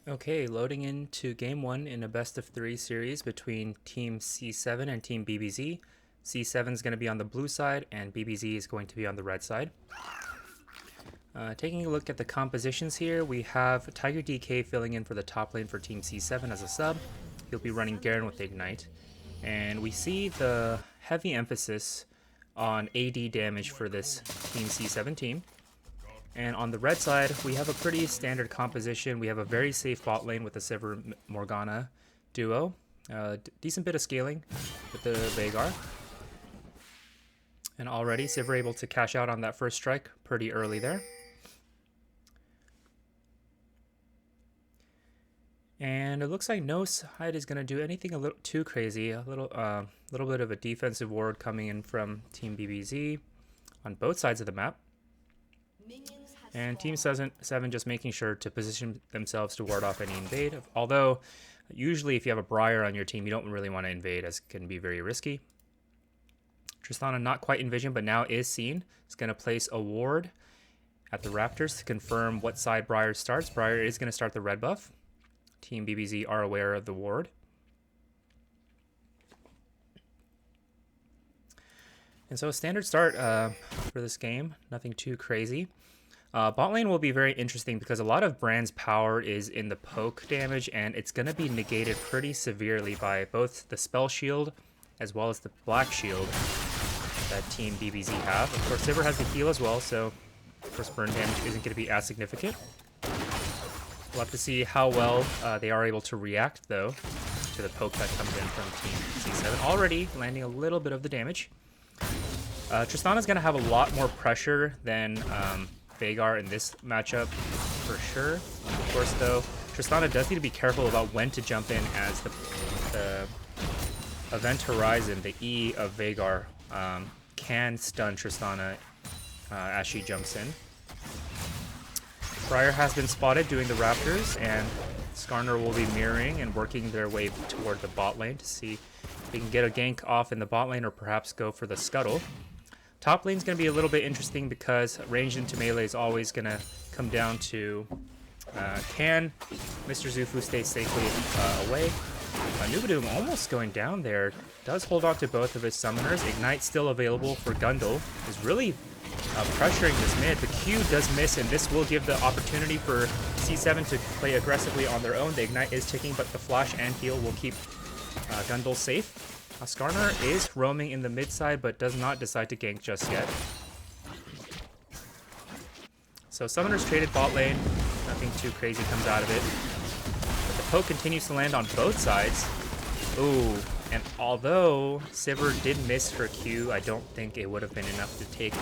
Okay, loading into game one in a best of three series between Team C7 and Team BBZ. C7 is going to be on the blue side and BBZ is going to be on the red side. Taking a look at the compositions here, we have Tiger DK filling in for the top lane for Team C7 as a sub. He'll be running Garen with Ignite. And we see the heavy emphasis on AD damage for this Team C7 team. And on the red side, we have a pretty standard composition. We have a very safe bot lane with the Sivir Morgana duo. Decent bit of scaling with the Veigar. And already Sivir able to cash out on that first strike pretty early there. And it looks like no side is going to do anything a little too crazy. A little bit of a defensive ward coming in from Team BBZ on both sides of the map. And Team 7 just making sure to position themselves to ward off any invade. Although, usually if you have a Briar on your team, you don't really want to invade, as it can be very risky. Tristana not quite in vision, but now is seen. He's going to place a ward at the Raptors to confirm what side Briar starts. Briar is going to start the red buff. Team BBZ are aware of the ward. And so a standard start for this game. Nothing too crazy. Bot lane will be very interesting because a lot of Brand's power is in the poke damage, and it's going to be negated pretty severely by both the spell shield as well as the black shield that Team BBZ have. Of course, Sivir has the heal as well, so of course burn damage isn't going to be as significant. We'll have to see how well they are able to react, though, to the poke that comes in from Team C7. Already landing a little bit of the damage. Tristana's going to have a lot more pressure than Veigar in this matchup for sure. Of course, though, Tristana does need to be careful about when to jump in, as the event horizon, the E of Veigar, can stun Tristana as she jumps in. Briar has been spotted doing the Raptors, and Skarner will be mirroring and working their way toward the bot lane to see if they can get a gank off in the bot lane or perhaps go for the scuttle. Top lane's going to be a little bit interesting because ranged into melee is always going to come down to can Mr. Zufu stay safely away. Nubadoom almost going down there. Does hold on to both of his summoners. Ignite still available for Gundle. Is really pressuring this mid. The Q does miss, and this will give the opportunity for C7 to play aggressively on their own. The Ignite is ticking, but the flash and heal will keep Gundle safe. Skarner is roaming in the mid side, but does not decide to gank just yet. So Summoners traded bot lane. Nothing too crazy comes out of it. But the poke continues to land on both sides. Ooh, and although Sivir did miss her Q, I don't think it would have been enough to take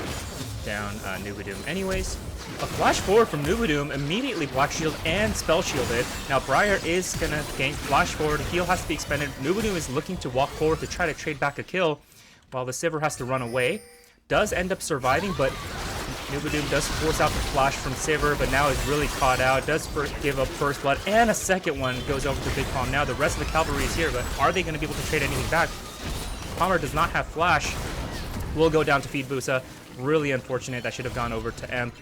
down Nubadoom. Anyways, a flash forward from Nubadoom, immediately Black Shield and Spell Shielded. Now Briar is going to gank, flash forward, heal has to be expended. Nubadoom is looking to walk forward to try to trade back a kill, while the Sivir has to run away. Does end up surviving, but Nubadoom does force out the flash from Sivir, but now is really caught out. Does give up first blood, and a second one goes over to Big Palm. Now the rest of the cavalry is here, but are they going to be able to trade anything back? Palmer does not have flash. Will go down to feed Busa. Really unfortunate. That should have gone over to Emp.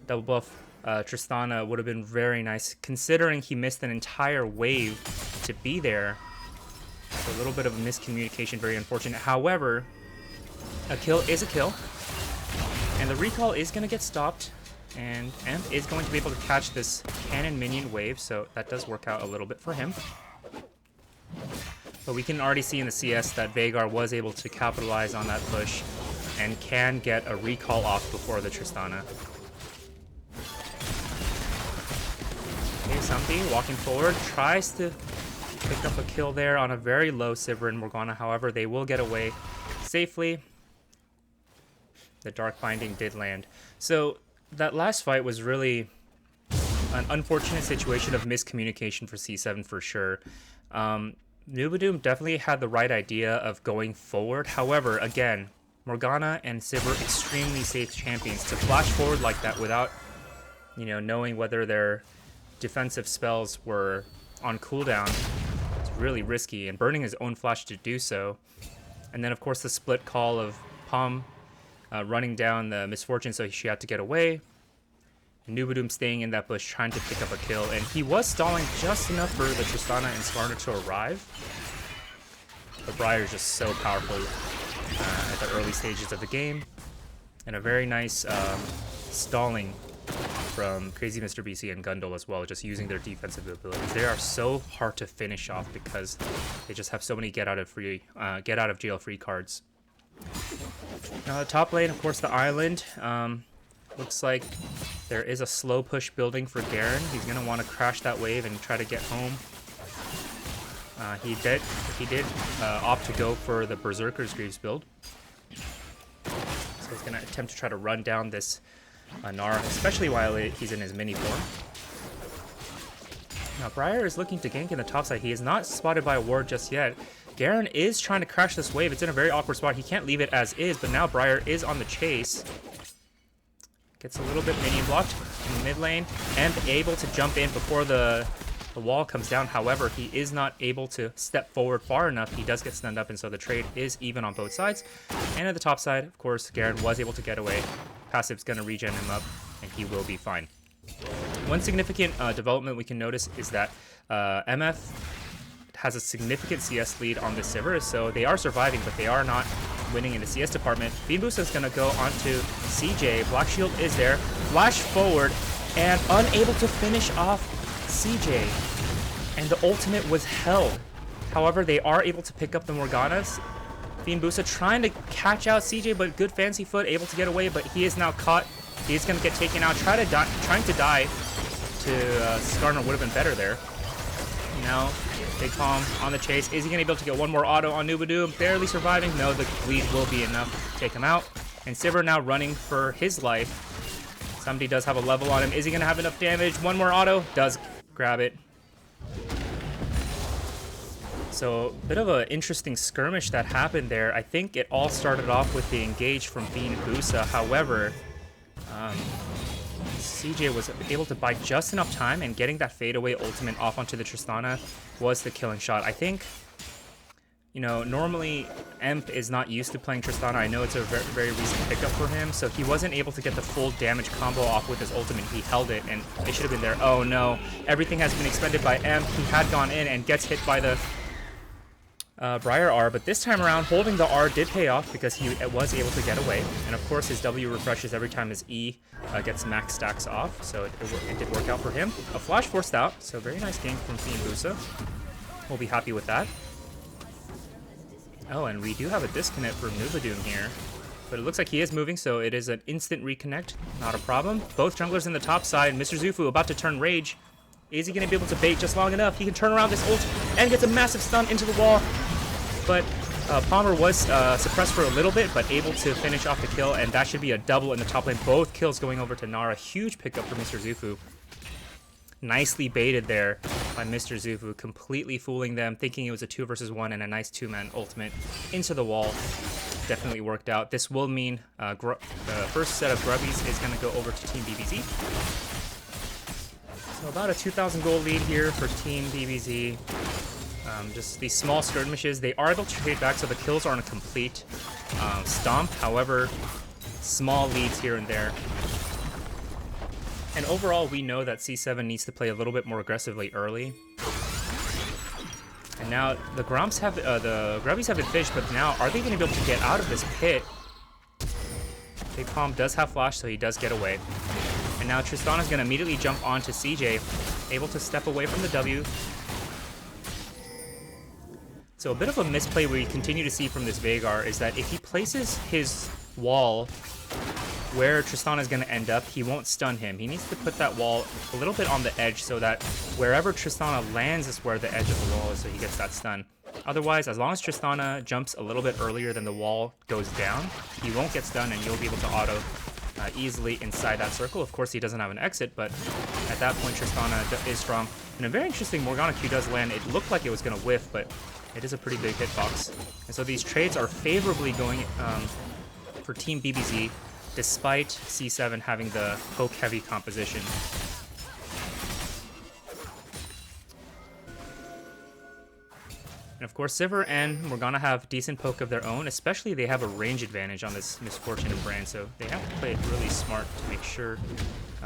Double buff Tristana would have been very nice, considering he missed an entire wave to be there. So a little bit of a miscommunication, very unfortunate. However, a kill is a kill. And the recall is going to get stopped, and Emp is going to be able to catch this cannon minion wave, so that does work out a little bit for him. But we can already see in the CS that Veigar was able to capitalize on that push and can get a recall off before the Tristana. Okay, Something walking forward, tries to pick up a kill there on a very low Sivir and Morgana. However, they will get away safely. The Dark Binding did land. So that last fight was really an unfortunate situation of miscommunication for C7 for sure. Nubadoom definitely had the right idea of going forward. However, again, Morgana and Sivir extremely safe champions. To flash forward like that without, knowing whether their defensive spells were on cooldown, it's really risky, and burning his own flash to do so. And then, of course, the split call of Palm running down the Misfortune, so she had to get away. Nubadoom staying in that bush, trying to pick up a kill, and he was stalling just enough for the Tristana and Skarner to arrive. But Briar is just so powerful at the early stages of the game, and a very nice stalling from Crazy Mr. BC and Gundle as well, just using their defensive abilities. They are so hard to finish off because they just have so many get out of jail free cards. Now the top lane, of course, the island. Looks like there is a slow push building for Garen. He's gonna want to crash that wave and try to get home. He did opt to go for the Berserker's Greaves build. So he's gonna attempt to try to run down this Nara, especially while he's in his mini form. Now Briar is looking to gank in the top side. He is not spotted by a ward just yet. Garen is trying to crash this wave. It's in a very awkward spot. He can't leave it as is, but now Briar is on the chase. Gets a little bit minion blocked in the mid lane and able to jump in before the wall comes down. However, he is not able to step forward far enough. He does get stunned up, and so the trade is even on both sides. And at the top side, of course, Garen was able to get away. Passive's going to regen him up, and he will be fine. One significant development we can notice is that MF has a significant CS lead on this Sivir, so they are surviving, but they are not winning in the CS department. Beanboost is going to go onto CJ. Black Shield is there. Flash forward and unable to finish off CJ. And the ultimate was held. However, they are able to pick up the Morganas. Beanboost trying to catch out CJ, but good fancy foot, able to get away, but he is now caught. He is going to get taken out. Trying to die to Skarner would have been better there. Now, Big Palm on the chase. Is he going to be able to get one more auto on Nubadoom? Barely surviving. No, the bleed will be enough to take him out. And Sivir now running for his life. Somebody does have a level on him. Is he going to have enough damage? One more auto. Does grab it. So, a bit of an interesting skirmish that happened there. I think it all started off with the engage from Bean Busa. However, CJ was able to buy just enough time, and getting that fadeaway ultimate off onto the Tristana was the killing shot. I think, you know, normally Emp is not used to playing Tristana. I know it's a very, very recent pickup for him, so he wasn't able to get the full damage combo off with his ultimate. He held it, and it should have been there. Oh no, everything has been expended by Emp. He had gone in and gets hit by the Briar R, but this time around, holding the R did pay off because he was able to get away. And of course, his W refreshes every time his E gets max stacks off, so it did work out for him. A flash forced out, so very nice game from Team Busa. We'll be happy with that. Oh, and we do have a disconnect for Nubadoom here, but it looks like he is moving, so it is an instant reconnect. Not a problem. Both junglers in the top side. Mr. Zufu about to turn Rage. Is he going to be able to bait just long enough? He can turn around this ult and gets a massive stun into the wall. But Palmer was suppressed for a little bit, but able to finish off the kill, and that should be a double in the top lane. Both kills going over to Nara. Huge pickup for Mr. Zufu. Nicely baited there by Mr. Zufu, completely fooling them, thinking it was a 2 versus 1 and a nice 2-man ultimate into the wall. Definitely worked out. This will mean the first set of Grubbies is going to go over to Team BBZ. So about a 2,000 gold lead here for Team BBZ. Just these small skirmishes, they are able to trade back, so the kills aren't a complete stomp. However, small leads here and there. And overall, we know that C7 needs to play a little bit more aggressively early. And now the Grumps have the Grubbies have been fished, but now are they going to be able to get out of this pit? Big Palm does have flash, so he does get away. And now Tristana's going to immediately jump onto CJ, able to step away from the W. So a bit of a misplay we continue to see from this Veigar is that if he places his wall where Tristana is going to end up, he won't stun him. He needs to put that wall a little bit on the edge so that wherever Tristana lands is where the edge of the wall is, so he gets that stun. Otherwise, as long as Tristana jumps a little bit earlier than the wall goes down, he won't get stunned and you'll be able to auto easily inside that circle. Of course, he doesn't have an exit, but at that point, Tristana is strong. And a very interesting Morgana Q does land. It looked like it was going to whiff, but it is a pretty big hitbox. And so these trades are favorably going for Team BBZ, despite C7 having the poke-heavy composition. And of course, Sivir and Morgana have decent poke of their own, especially they have a range advantage on this Misfortune of Brand, so they have to play it really smart to make sure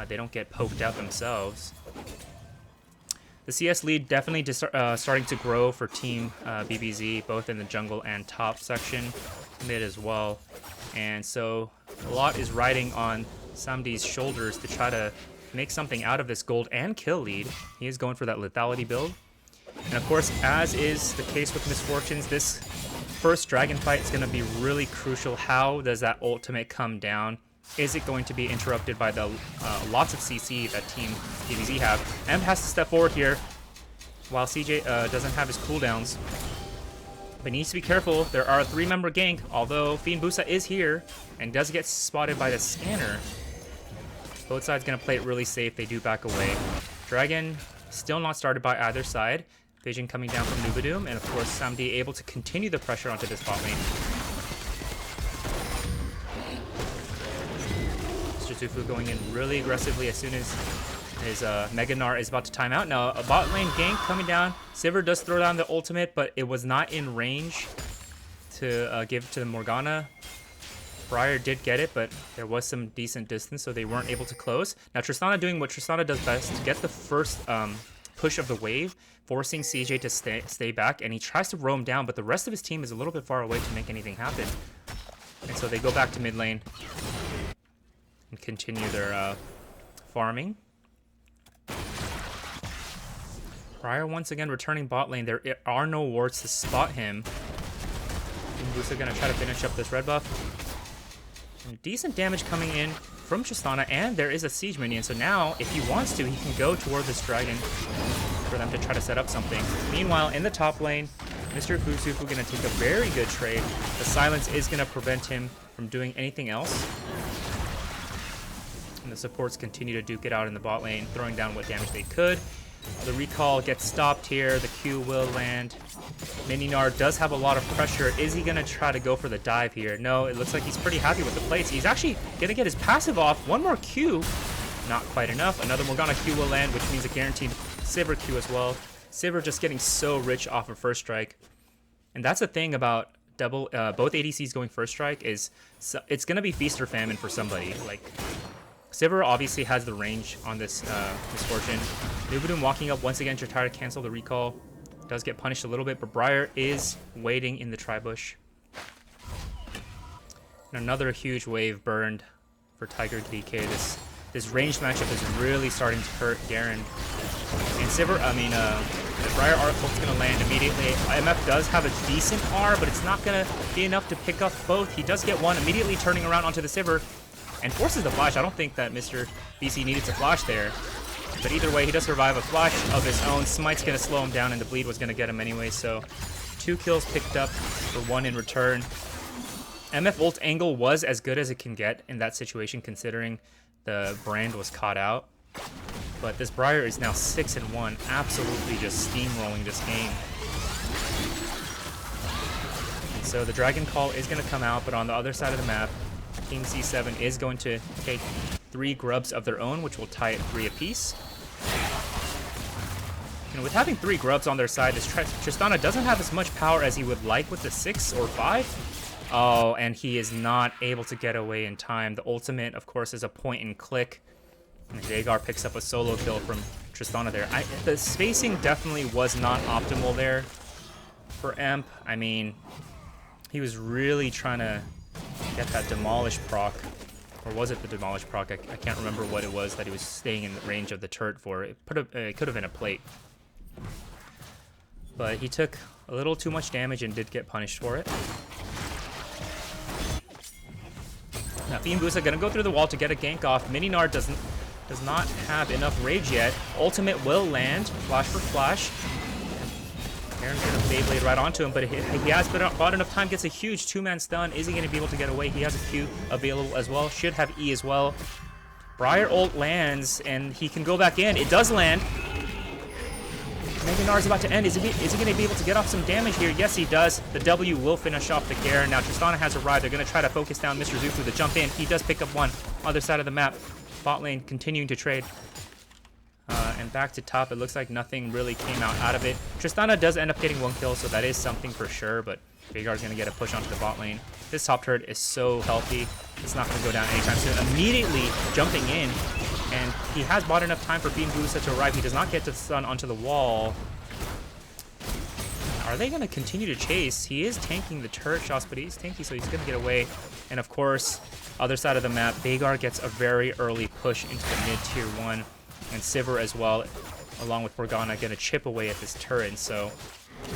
they don't get poked out themselves. The CS lead definitely just starting to grow for Team BBZ, both in the jungle and top section, mid as well. And so a lot is riding on Samdi's shoulders to try to make something out of this gold and kill lead. He is going for that lethality build. And of course, as is the case with Misfortunes, this first dragon fight is going to be really crucial. How does that ultimate come down? Is it going to be interrupted by the lots of CC that Team BBZ have? Emp has to step forward here while CJ doesn't have his cooldowns. But needs to be careful. There are a 3-member gank, although Fiend Busa is here and does get spotted by the scanner. Both sides going to play it really safe. They do back away. Dragon still not started by either side. Vision coming down from Nubadoom, and of course Samdi able to continue the pressure onto this bot lane. Zufu going in really aggressively as soon as his Mega Gnar is about to time out. Now a bot lane gank coming down. Sivir does throw down the ultimate, but it was not in range to give to the Morgana. Briar did get it, but there was some decent distance, so they weren't able to close. Now Tristana doing what Tristana does best, to get the first push of the wave, forcing CJ to stay back, and he tries to roam down, but the rest of his team is a little bit far away to make anything happen. And so they go back to mid lane and continue their farming. Briar once again returning bot lane. There are no wards to spot him. Busa gonna try to finish up this red buff. And decent damage coming in from Tristana, and there is a siege minion. So now, if he wants to, he can go toward this dragon for them to try to set up something. Meanwhile, in the top lane, Mr. Fusufu gonna take a very good trade. The silence is gonna prevent him from doing anything else. And the supports continue to duke it out in the bot lane, throwing down what damage they could. The recall gets stopped here. The Q will land. Mininar does have a lot of pressure. Is he going to try to go for the dive here? No, it looks like he's pretty happy with the plates. He's actually going to get his passive off. One more Q. Not quite enough. Another Morgana Q will land, which means a guaranteed Sivir Q as well. Sivir just getting so rich off of first strike. And that's the thing about both ADCs going first strike is it's going to be feast or famine for somebody. Like, Sivir obviously has the range on this Misfortune. Nubadoom walking up once again to try to cancel the recall. Does get punished a little bit, but Briar is waiting in the tri-bush. And another huge wave burned for Tiger DK. This ranged matchup is really starting to hurt Garen. And Sivir, the Briar art is going to land immediately. MF does have a decent R, but it's not going to be enough to pick up both. He does get one, immediately turning around onto the Sivir. And forces the flash. I don't think that Mr. BC needed to flash there. But either way, he does survive a flash of his own. Smite's going to slow him down, and the bleed was going to get him anyway. So 2 kills picked up for 1 in return. MF ult angle was as good as it can get in that situation, considering the brand was caught out. But this Briar is now 6-1, absolutely just steamrolling this game. And so the Dragon Call is going to come out, but on the other side of the map, Team C7 is going to take 3 grubs of their own, which will tie it 3 apiece. And with having 3 grubs on their side, this Tristana doesn't have as much power as he would like with the 6 or 5. Oh, and he is not able to get away in time. The ultimate, of course, is a point and click. And Vhagar picks up a solo kill from Tristana there. The spacing definitely was not optimal there for Emp. I mean, he was really trying to get that Demolish proc. Or was it the Demolish proc? I can't remember what it was that he was staying in the range of the turret for. It could have been a plate. But he took a little too much damage and did get punished for it. Now Fiend Busa gonna go through the wall to get a gank off. Mininar does not have enough rage yet. Ultimate will land. Flash for flash. Aaron's gonna Beyblade right onto him, but he has bought enough time, gets a huge 2-man stun. Is he gonna be able to get away? He has a Q available as well. Should have E as well. Briar ult lands, and he can go back in. It does land. Mega Gnar is about to end. Is he gonna be able to get off some damage here? Yes, he does. The W will finish off the Garen. Now Tristana has arrived. They're gonna try to focus down Mr. Zufu to jump in. He does pick up one. Other side of the map. Bot lane continuing to trade. And back to top, it looks like nothing really came out of it. Tristana does end up getting 1 kill, so that is something for sure, but Vhagar's going to get a push onto the bot lane. This top turret is so healthy. It's not going to go down anytime soon. Immediately jumping in And he has bought enough time for BBZ to arrive. He does not get to stun onto the wall. Are they going to continue to chase? He is tanking the turret shots, but he's tanky, so he's going to get away. And of course, other side of the map, Veigar gets a very early push into the mid-tier 1. And Sivir as well, along with Morgana, going to chip away at this turret. So,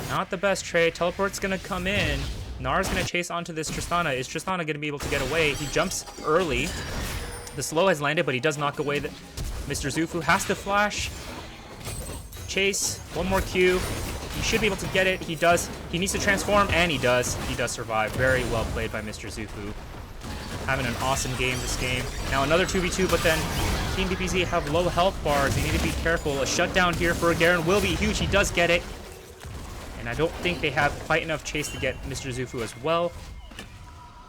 not the best trade. Teleport's going to come in. Gnar's going to chase onto this Tristana. Is Tristana going to be able to get away? He jumps early. The slow has landed, but he does knock away the Mr. Zufu. Has to flash. Chase. One more Q. He should be able to get it. He does. He needs to transform, and he does. He does survive. Very well played by Mr. Zufu. Having an awesome game this game. Now another 2v2, but then Team BBZ have low health bars. They need to be careful. A shutdown here for Garen will be huge. He does get it. And I don't think they have quite enough chase to get Mr. Zufu as well.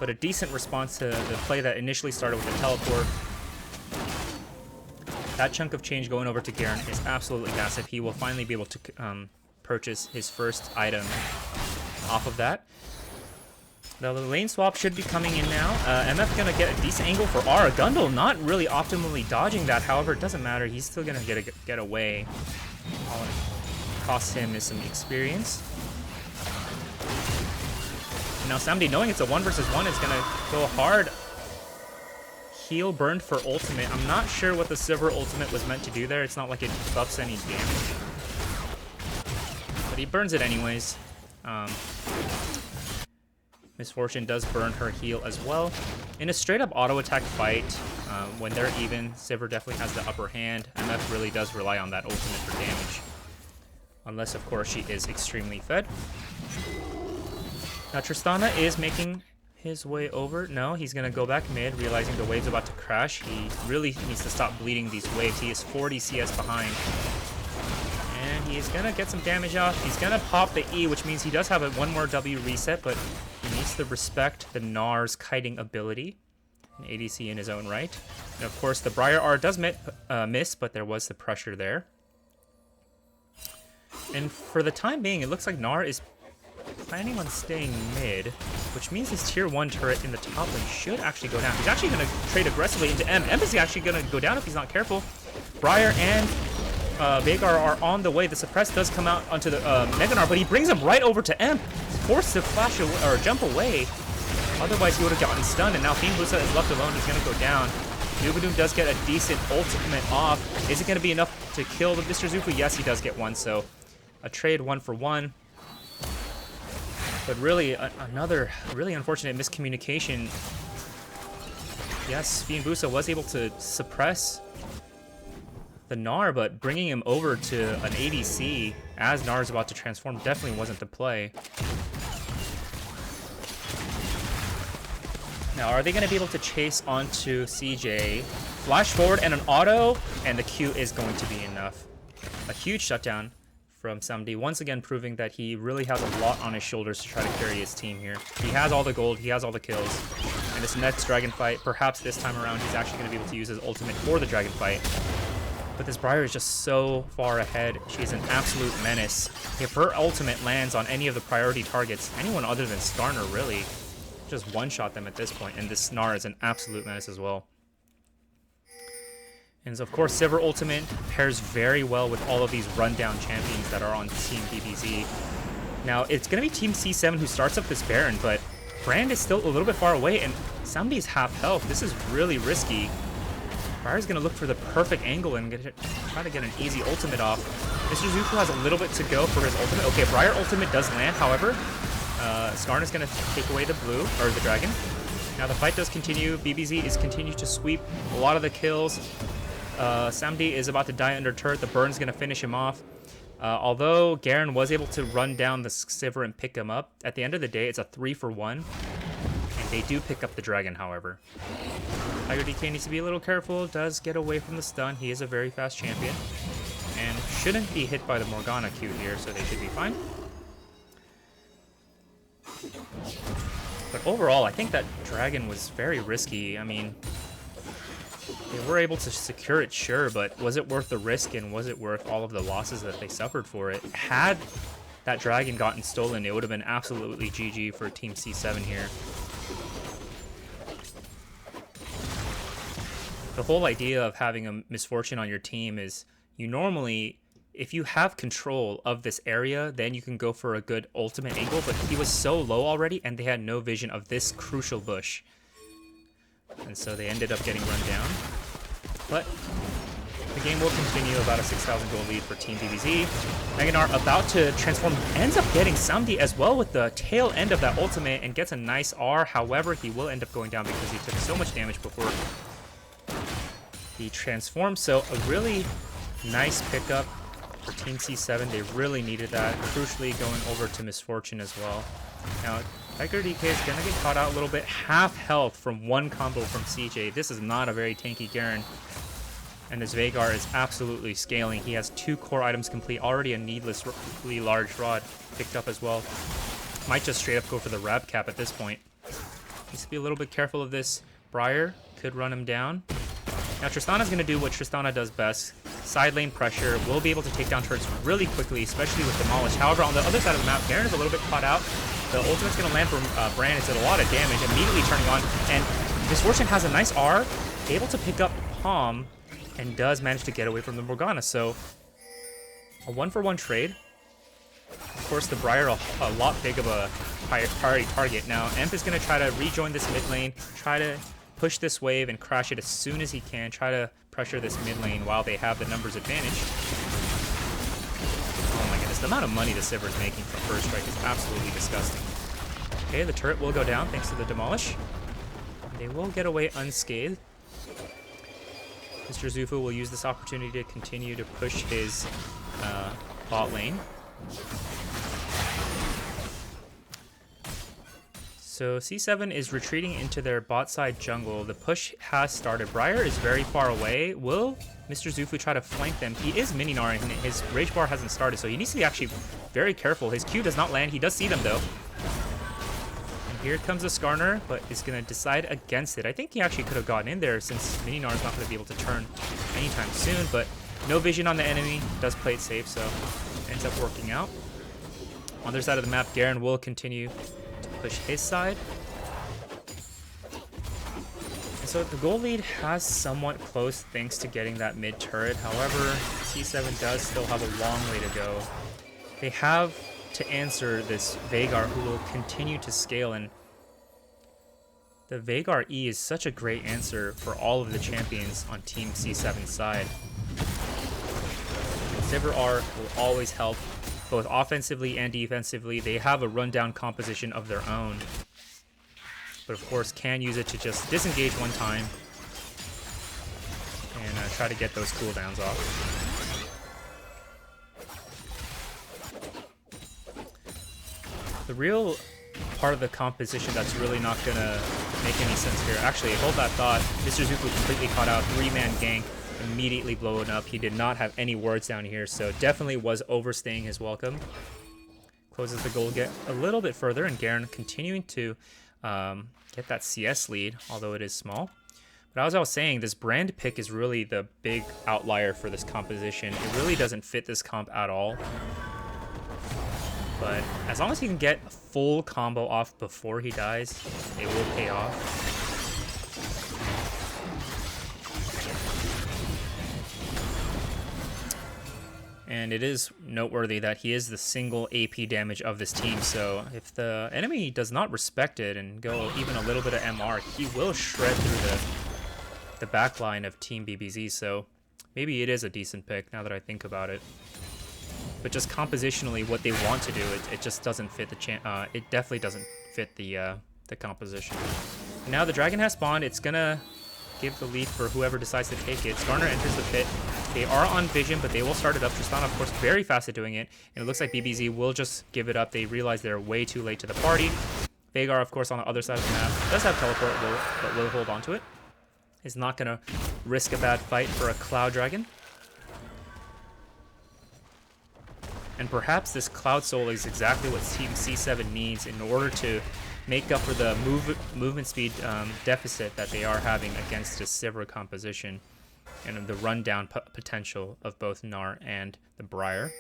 But a decent response to the play that initially started with the teleport. That chunk of change going over to Garen is absolutely massive. He will finally be able to purchase his first item off of that. Now the lane swap should be coming in now. MF gonna get a decent angle for Aura. Gundle not really optimally dodging that. However, it doesn't matter. He's still gonna get away. All it costs him is some experience. Now Samdi, knowing it's a 1 versus 1, is gonna go hard. Heal burned for ultimate. I'm not sure what the Sivir ultimate was meant to do there. It's not like it buffs any damage. But he burns it anyways. Misfortune does burn her heal as well. In a straight up auto attack fight, when they're even, Sivir definitely has the upper hand. MF really does rely on that ultimate for damage. Unless, of course, she is extremely fed. Now Tristana is making his way over. No, he's going to go back mid, realizing the wave's about to crash. He really needs to stop bleeding these waves. He is 40 CS behind. And he is going to get some damage off. He's going to pop the E, which means he does have a 1 more W reset, but he needs to respect the Gnar's kiting ability. An ADC in his own right. And of course, the Briar R does miss, but there was the pressure there. And for the time being, it looks like Gnar is planning on staying mid, which means his tier 1 turret in the top lane should actually go down. He's actually going to trade aggressively into M. M is actually going to go down if he's not careful. Briar and Veigar are on the way. The suppress does come out onto the Mega Gnar, but he brings him right over to M. He's forced to flash away, or jump away. Otherwise, he would have gotten stunned, and now BBZ is left alone. He's going to go down. Nubadoom does get a decent ultimate off. Is it going to be enough to kill the Mr. Zufu? Yes, he does get one, so a trade 1 for 1. But really, another really unfortunate miscommunication. Yes, BBZ was able to suppress the Gnar, but bringing him over to an ADC as Gnar is about to transform definitely wasn't the play. Now, are they going to be able to chase onto CJ? Flash forward and an auto, and the Q is going to be enough. A huge shutdown from Samdi, once again proving that he really has a lot on his shoulders to try to carry his team here. He has all the gold, he has all the kills, and this next dragon fight, perhaps this time around, he's actually going to be able to use his ultimate for the dragon fight. But this Briar is just so far ahead. She's an absolute menace. If her ultimate lands on any of the priority targets, anyone other than Skarner really, just one-shot them at this point, and this Gnar is an absolute menace as well. And so, of course, Sivir ultimate pairs very well with all of these rundown champions that are on Team BBZ. Now, it's going to be Team C7 who starts up this Baron, but Brand is still a little bit far away, and somebody's half health. This is really risky. Briar's going to look for the perfect angle and try to get an easy ultimate off. Mr. Zufu has a little bit to go for his ultimate. Okay, Briar ultimate does land, however. Skarner's going to take away the blue, or the dragon. Now the fight does continue. BBZ is continuing to sweep a lot of the kills. Samdi is about to die under turret. The burn's going to finish him off. Although Garen was able to run down the Sivir and pick him up, at the end of the day, it's a 3 for 1. And they do pick up the dragon, however. Tiger DK needs to be a little careful. Does get away from the stun. He is a very fast champion. And shouldn't be hit by the Morgana Q here, so they should be fine. But overall, I think that dragon was very risky. I mean, they were able to secure it, sure, but was it worth the risk, and was it worth all of the losses that they suffered for it? Had that dragon gotten stolen, it would have been absolutely GG for Team C7 here. the whole idea of having a misfortune on your team is you normally, if you have control of this area, then you can go for a good ultimate angle, but he was so low already and they had no vision of this crucial bush. And so they ended up getting run down. But the game will continue, about a 6,000 gold lead for Team BBZ. Meganar about to transform, ends up getting Samdi as well with the tail end of that ultimate and gets a nice R. However, he will end up going down because he took so much damage before he transformed. So a really nice pickup for Team C7. They really needed that. Crucially going over to Misfortune as well. Now, Tiger DK is going to get caught out a little bit. Half health from one combo from CJ. This is not a very tanky Garen. And this Veigar is absolutely scaling. He has 2 core items complete. Already a needlessly large rod picked up as well. Might just straight up go for the Rab Cap at this point. Needs to be a little bit careful of this. Briar could run him down. Now Tristana's going to do what Tristana does best. Side lane pressure. Will be able to take down turrets really quickly, especially with Demolish. However, on the other side of the map, Garen is a little bit caught out. The ultimate's going to land from Brand. It's a lot of damage. Immediately turning on. And Misfortune has a nice R. Able to pick up Palm. And does manage to get away from the Morgana. So, a 1-for-1 trade. Of course, the Briar a lot big of a priority target. Now, Emp is going to try to rejoin this mid lane, try to push this wave and crash it as soon as he can, try to pressure this mid lane while they have the numbers advantage. Oh my goodness, the amount of money the Sivir is making from first strike is absolutely disgusting. Okay, the turret will go down thanks to the Demolish. They will get away unscathed. Mr. Zufu will use this opportunity to continue to push his bot lane. So C7 is retreating into their bot side jungle. The push has started. Briar is very far away. Will Mr. Zufu try to flank them? He is Mininar and his rage bar hasn't started, so he needs to be actually very careful. His Q does not land. He does see them though. Here comes the Skarner, but is going to decide against it. I think he actually could have gotten in there since Mininar is not going to be able to turn anytime soon, but no vision on the enemy. Does play it safe, so ends up working out. On the other side of the map, Garen will continue to push his side. And so the goal lead has somewhat close thanks to getting that mid turret. However, C7 does still have a long way to go. They have to answer this Veigar who will continue to scale, and the Veigar E is such a great answer for all of the champions on Team C7's side. Sivir R will always help both offensively and defensively. They have a rundown composition of their own, but of course can use it to just disengage one time and try to get those cooldowns off. The real part of the composition that's really not going to make any sense here. Actually, hold that thought. Mr. Zufu completely caught out. 3-man gank. Immediately blown up. He did not have any wards down here, so definitely was overstaying his welcome. Closes the goal get a little bit further, and Garen continuing to get that CS lead, although it is small. But as I was saying, this Brand pick is really the big outlier for this composition. It really doesn't fit this comp at all. But as long as he can get a full combo off before he dies, it will pay off. And it is noteworthy that he is the single AP damage of this team, so if the enemy does not respect it and go even a little bit of MR, he will shred through the backline of Team BBZ, so maybe it is a decent pick now that I think about it. But just compositionally, what they want to do, it just doesn't fit the it definitely doesn't fit the composition. And now the dragon has spawned. It's gonna give the lead for whoever decides to take it. Skarner enters the pit. They are on vision, but they will start it up. Tristana, of course, very fast at doing it, and it looks like BBZ will just give it up. They realize they're way too late to the party. Veigar, of course, on the other side of the map does have teleport, but will hold on to it. Is not gonna risk a bad fight for a Cloud Dragon. And perhaps this Cloud Soul is exactly what Team C7 needs in order to make up for the movement speed deficit that they are having against this Sivir composition and the rundown potential of both Gnar and the Briar.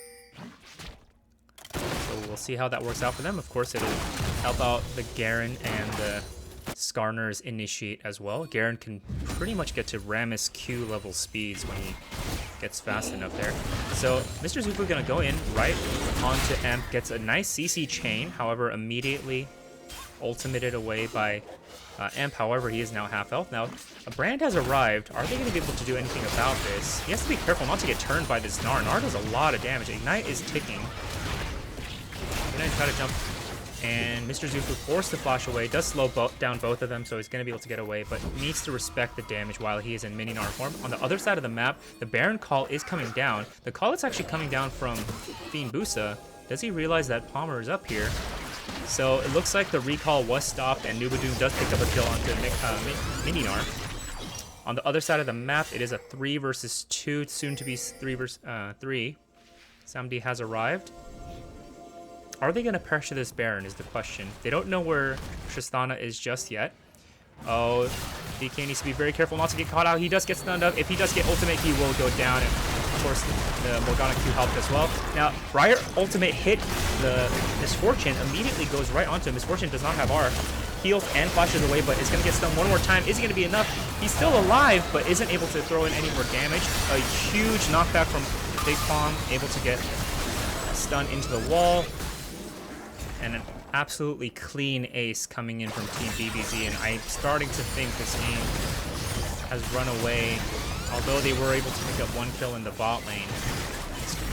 So we'll see how that works out for them. Of course, it'll help out the Garen and the Skarner's initiate as well. Garen can pretty much get to Rammus Q level speeds when he gets fast enough there. So Mr. Zufu gonna go in right onto Amp, gets a nice CC chain, however immediately ultimated away by Amp. However, he is now half health. Now, a Brand has arrived. Are they going to be able to do anything about this? He has to be careful not to get turned by this Gnar. Gnar does a lot of damage. Ignite is ticking. Gonna try to jump, and Mr. Zufu forced the flash away. Does slow down both of them, so he's going to be able to get away, but needs to respect the damage while he is in mini Gnar form. On the other side of the map, the Baron call is coming down. The call is actually coming down from Fiend Busa. Does he realize that Palmer is up here? So it looks like the recall was stopped, and Nubadoom does pick up a kill onto mini Gnar. On the other side of the map, it is a 3 versus 2, soon to be 3 versus 3. Samdi has arrived. Are they going to pressure this Baron is the question. They don't know where Tristana is just yet. Oh, DK needs to be very careful not to get caught out. He does get stunned up. If he does get ultimate, he will go down. And of course, the Morgana Q helped as well. Now, Briar ultimate hit the Misfortune, immediately goes right onto him. Misfortune does not have R. Heals and flashes away, but it's going to get stunned one more time. Is it going to be enough? He's still alive, but isn't able to throw in any more damage. A huge knockback from Big Palm, able to get stunned into the wall. And an absolutely clean ace coming in from Team BBZ, and I'm starting to think this game has run away. Although they were able to pick up 1 kill in the bot lane.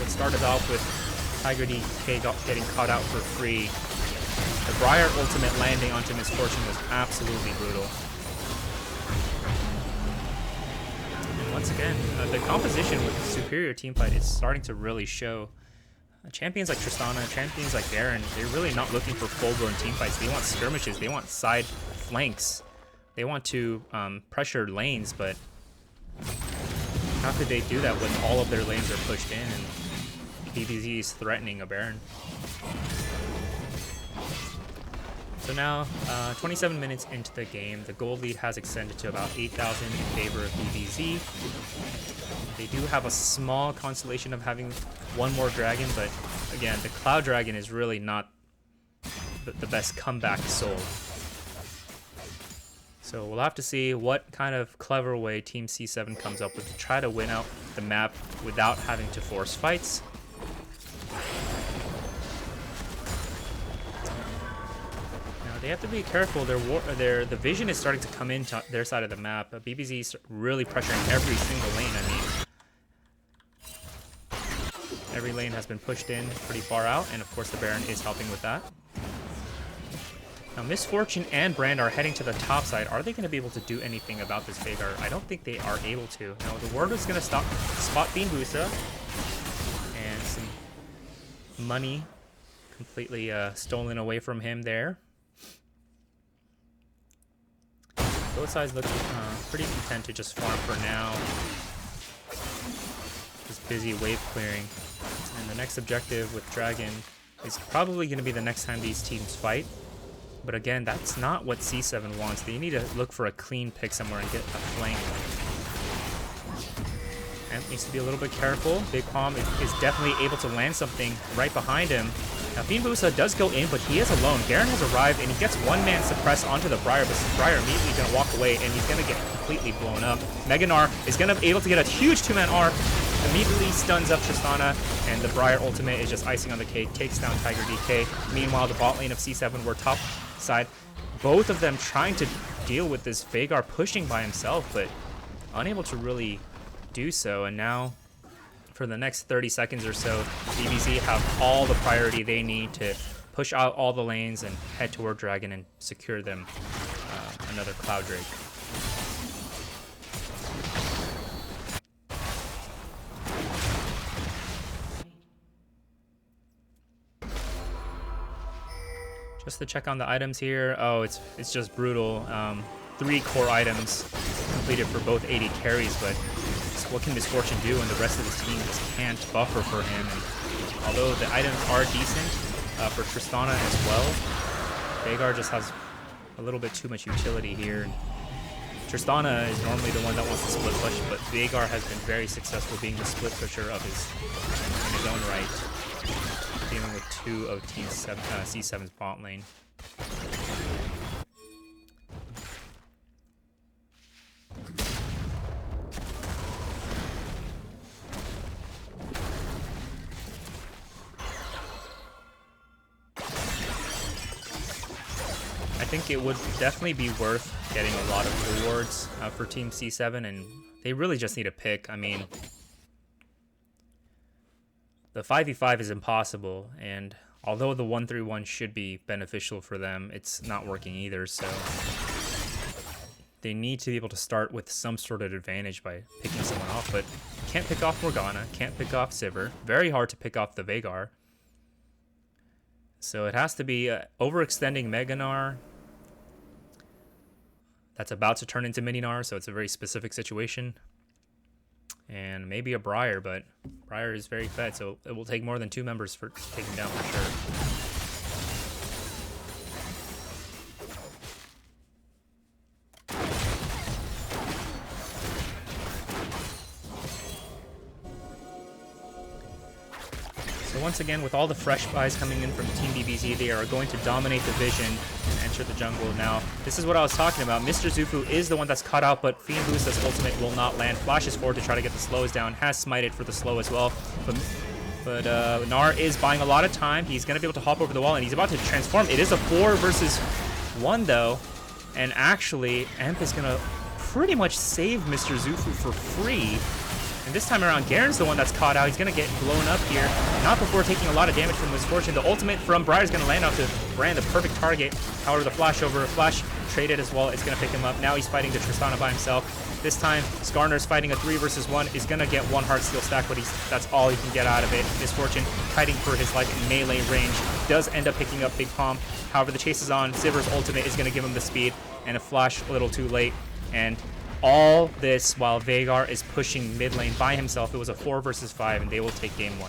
It started off with Tiger DK getting caught out for free. The Briar ultimate landing onto Misfortune was absolutely brutal. And once again, the composition with the superior teamfight is starting to really show. Champions like Tristana, champions like Baron, they're really not looking for full-blown teamfights. They want skirmishes, they want side flanks. They want to pressure lanes, but how could they do that when all of their lanes are pushed in and BBZ is threatening a Baron? So now, 27 minutes into the game, the gold lead has extended to about 8,000 in favor of BBZ. They do have a small constellation of having one more dragon, but again, the Cloud Dragon is really not the best comeback soul. So we'll have to see what kind of clever way Team C7 comes up with to try to win out the map without having to force fights. They have to be careful. The vision is starting to come into their side of the map. BBZ is really pressuring every single lane. I mean, every lane has been pushed in pretty far out, and of course the Baron is helping with that. Now Misfortune and Brand are heading to the top side. Are they going to be able to do anything about this Veigar? I don't think they are able to. Now the Ward is going to spot Fiend Busa, and some money completely stolen away from him there. Both sides look pretty content to just farm for now. Just busy wave clearing. And the next objective with Dragon is probably going to be the next time these teams fight. But again, that's not what C7 wants. They need to look for a clean pick somewhere and get a flank. Amp needs to be a little bit careful. Big Palm is definitely able to land something right behind him. Now, Fiend Busa does go in, but he is alone. Garen has arrived, and he gets one-man suppress onto the Briar, but Briar immediately going to walk away, and he's going to get completely blown up. Mega Gnar is going to be able to get a huge 2-man R, immediately stuns up Tristana, and the Briar ultimate is just icing on the cake, takes down Tiger DK. Meanwhile, the bot lane of C7 were top side. Both of them trying to deal with this Veigar pushing by himself, but unable to really do so, and now for the next 30 seconds or so, BBZ have all the priority they need to push out all the lanes and head toward Dragon and secure them another Cloud Drake. Just to check on the items here, oh, it's just brutal. 3 core items completed for both AD carries, but what can Misfortune do when the rest of his team just can't buffer for him? And although the items are decent for Tristana as well, Veigar just has a little bit too much utility here. Tristana is normally the one that wants to split push, but Veigar has been very successful being the split pusher of in his own right, dealing with 2 of Team C7's bot lane. I think it would definitely be worth getting a lot of rewards for Team C7, and they really just need a pick. I mean, the 5v5 is impossible, and although the 1-3-1 should be beneficial for them, it's not working either, so they need to be able to start with some sort of advantage by picking someone off, but can't pick off Morgana, can't pick off Sivir. Very hard to pick off the Veigar. So it has to be overextending Meganar. That's about to turn into Mininar, so it's a very specific situation. And maybe a Briar, but Briar is very fed, so it will take more than 2 members for to take him down for sure. So once again, with all the fresh buys coming in from Team BBZ, they are going to dominate the vision and enter the jungle. Now, this is what I was talking about. Mr. Zufu is the one that's caught out, but Fiend Boosta's ultimate will not land. Flashes forward to try to get the slows down. Has smited for the slow as well. But Gnar is buying a lot of time. He's going to be able to hop over the wall, and he's about to transform. It is a 4 versus 1, though. And actually, Emp is going to pretty much save Mr. Zufu for free. And this time around, Garen's the one that's caught out. He's going to get blown up here. Not before taking a lot of damage from Misfortune. The ultimate from Briar is going to land out to Brand, the perfect target. However, the flash over. Flash traded as well. It's going to pick him up. Now he's fighting the Tristana by himself. This time, Skarner's fighting a 3 versus 1. Is going to get 1 heart steal stack, but that's all he can get out of it. Misfortune fighting for his life in melee range. Does end up picking up Big Palm. However, the chase is on. Sivir's ultimate is going to give him the speed. And a flash a little too late. And all this while Veigar is pushing mid lane by himself. It was a 4 versus 5, and they will take game 1.